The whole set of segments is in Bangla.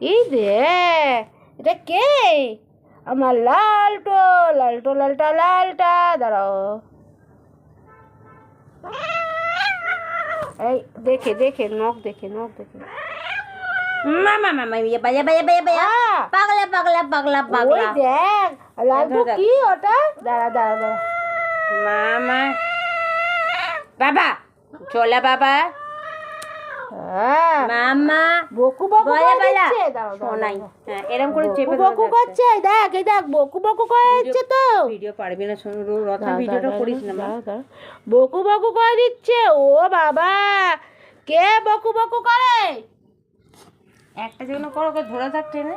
এই দেখ, এটা কে? আমার লালটো, লালটো লালটা লালটা। দাঁড়াও, এই দেখে দেখে নখ দেখে নখ দেখে। মামা মামা ইয়ে বাজা বাজা বাজা বাজা পাগলা পাগলা পাগলা ওই পাগলা। দেখ লালটু কি ওটা? দাঁড়া দাঁড়া দাঁড়া। মামা বাবা চলে বাবা মামা বকু বকু বলা করে বলা দিচ্ছে। দাঁড়াও শোনাই দাঁড়াও। হ্যাঁ এরকম করে চেপে বকু বকু করছে, দেখ এই দেখ বকু বকু করে দিচ্ছে তো। ভিডিও পারবি না রত্ন ভিডিওটা করিস না মা। বকু বকু করে দিচ্ছে। ও বাবা, কে বকু বকু করে? একটা যেগুলো করো ওকে ধরে থাক টেনে,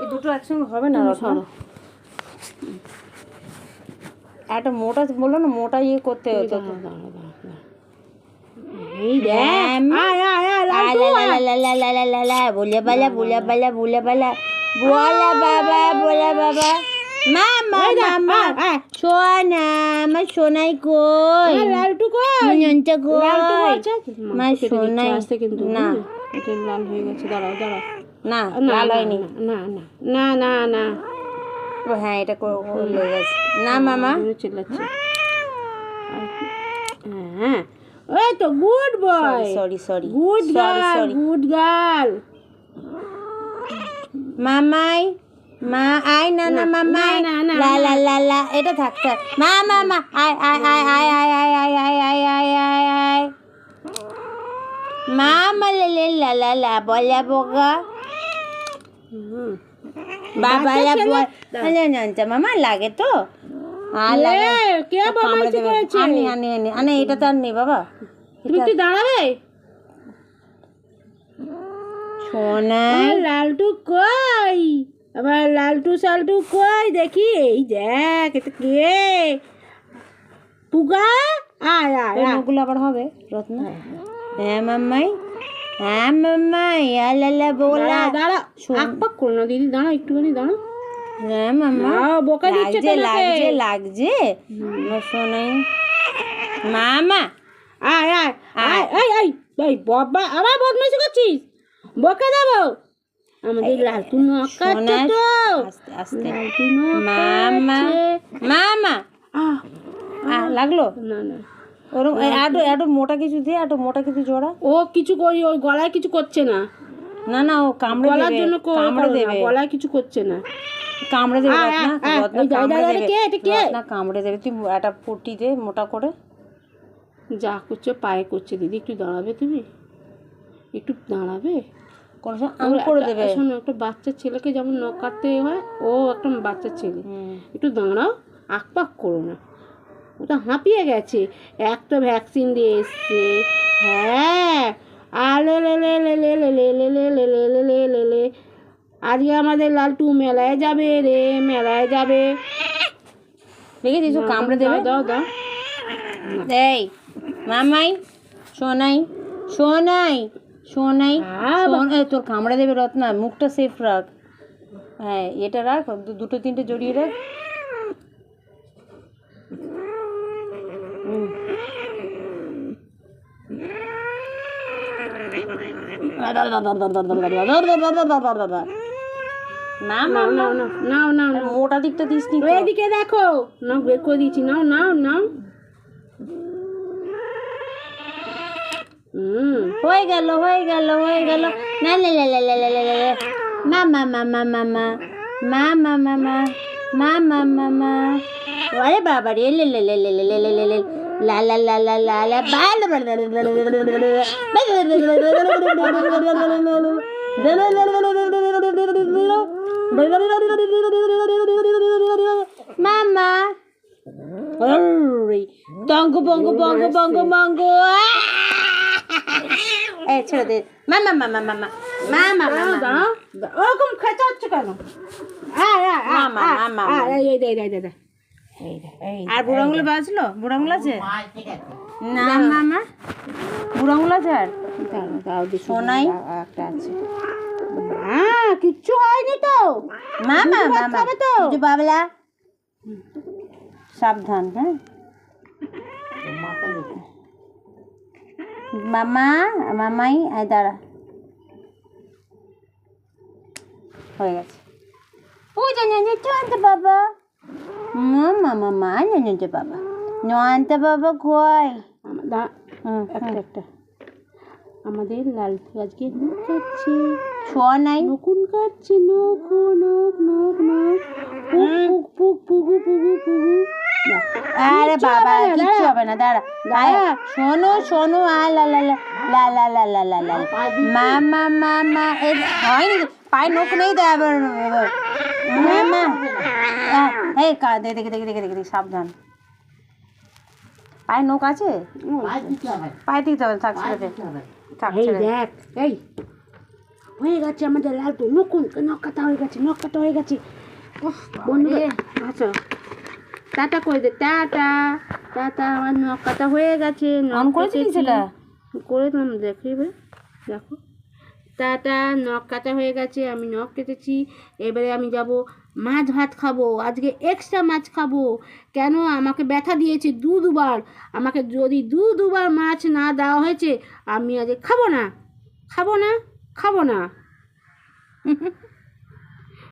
এই দুটো একসঙ্গে হবে না রত্ন। একটা মোটা বললো না, মোটা ইয়ে করতে হতো। এই দেখ, আয় আয় আয় লালটু আয়। बोले बाला बोला बाला बोला बाला बोला बाबा बोला बाबा मामा मामा सोना मैं सोनाई कोई লালটু কই? मुझे লালটু कोई আছে? मैं सोनाई আসতে কিন্তু না এটা লাল হয়ে গেছে। দাঁড়াও দাঁড়াও। না না লাল হয়নি। না না না না না ও হ্যাঁ এটা হয়ে গেছে না মামা চিল্লাচ্ছে। হ্যাঁ ওই তো good boy, sorry sorry good girl, good girl. মামাই মা আয় না না মামাই না, না, লা লা লা লা এটা থাকছে মা মা মা আয় আয় আয় আয় আয় আয় আয় আয় আয় আয় আয় আয় মামা লে লে লা লা লা বলা বগা বাবা লা বল আলে জানতে মামা লাগে তো আর লাগে কে বদমাইশি করেছে? আনি আনি আনি আনি এটা তো আর নেই বাবা তুমি একটু দাঁড়াবে? সোনাই লালটু কই? আবার লালটু সালটু কই দেখি? এই দেখ, এটা কে? পুগা, আয় আয় আয়। ওগুলো আবার হবে রত্ন হ্যাঁ মাম্মাই হ্যাঁ মাম্মাই আলালা বলা দাঁড়া, আকপাক করো না দিদি, দাঁড়া একটুখানি দাঁড়া। হ্যাঁ মাম্মা বোকা দিচ্ছে লাগছে লাগছে লাগছে শোনাই মামা আয় আয় আয় আয় আয় এই বাবা, আবার বদমাইশি করছিস? বকে দেবো। আমাদের লালটু নখ কাটছে তো। আস্তে আস্তে লালটু নখ মামা মামা লাগলো না না, ওরকম আটো আটো মোটা কিছু দিয়ে আটো মোটা কিছু জোড়া ও কিছু করি, ওই গলায় কিছু করছে না। না না ও কামড়ে গলার দেবে জন্য কামড়ে দেবে গলায় কিছু করছে না। কামড়ে দেবে রত্না রত্না কামড়ে দেবে কে এটা কে? রত্না কামড়ে দেবে তুই একটা পট্টি দে মোটা করে যা করছে পায়ে করছে দিদি, একটু দাঁড়াবে তুমি? একটু দাঁড়াবে? কোনো সময় আঙুল করে দেবে শোনো, একটা বাচ্চা ছেলেকে যেমন নখ কাটতে হয়, ও একটা বাচ্চা ছেলে, একটু দাঁড়াও, আকপাক করো না। ওটা হাঁপিয়ে গেছে, একটা ভ্যাকসিন দিয়ে এসছে। হ্যাঁ আলে লে লে লে লে লে লে লে লে লে লে লে লে লে লে। আজকে আমাদের লালটু মেলায় যাবে রে, মেলায় যাবে। দেখেছিস ও কামড়ে দেবে দাও দাও। এই মামাই সোনাই সোনাই সোনাই তোর কামড়ে দেবে রত্না মুখটা সেফ রাখ হ্যাঁ এটা রাখ দুটো তিনটে জড়িয়ে রাখ না না না নাও নাও নাও, মোটা দিকটা দিস নি এদিকে দেখো, নাও বের করে দিচ্ছি, নাও নাও নাও। হয়ে গেল হয়ে গেল হয়ে গেল না লে লে লে লে লে লে লে মামা মামা মামা মামা মামা মামা মামা আরে বাবা রে লে লে লে লে লে লে লে লে লা লা লা লা লা লা বাল মামা তঙ্গ বঙ্গ বঙ্গ বঙ্গ বঙ্গ এই ছেড়ে দে মামা মামা মামা মামা মামা ওরকম খেতে হচ্ছে কেন? মামা মামা এই দে দে দে দে। আর বুড়াঙ্গুলো বাজলো বুড়াঙ্গুলো আছে না মামা বুড়াঙ্গুলো আছে আর দাও দি সোনাই একটা আছে। কিচ্ছু হয়নি তো মামা মামা কিছু বাবলা সাবধান হ্যাঁ মামা মামাই আয় দাঁড়া হয়ে গেছে। ও জানতে বাবা, মা জানতে বাবা, নয়নতে বাবা কই? একটা আমাদের লালটু আজকে নখ কাটছে, ছোঁয়া নাই, নকুন কাটছে, নখ নখ নখ নখ, পুক পুক পুগু পুগু পুগু। আরে বাবা কিচ্ছু হবে না, দাঁড়া দাঁড়া, শোনো আ লা লা লা লা লা লা লা লা লা মা এই হয়নি, পায়ে নখ নেই তো এবার মা এই দেখে সাবধান, পায়ে নখ আছে, পায়ে দিতে হবে, থাক ছেড়ে দে, থাক এই ছেড়ে দে। দেখ, এই হয়ে গেছে আমাদের লালটু, নকুন নখ কাটা হয়ে গেছে, নখ কাটা হয়ে গেছে। বন্ধু আচ্ছা টাটা করে দে, টাটা টাটা, আমার নখ কাটা হয়ে গেছে, অন করেছিস সেটা? করে দিলাম, দেখবে দেখো, টাটা, নখ কাটা হয়ে গেছে, আমি নখ কেটেছি। এবারে আমি যাব মাছ ভাত খাবো, আজকে এক্সট্রা মাছ খাবো। কেন আমাকে ব্যথা দিয়েছে দুবার, আমাকে যদি দুবার মাছ না দেওয়া হয়েছে আমি আজকে খাবো না।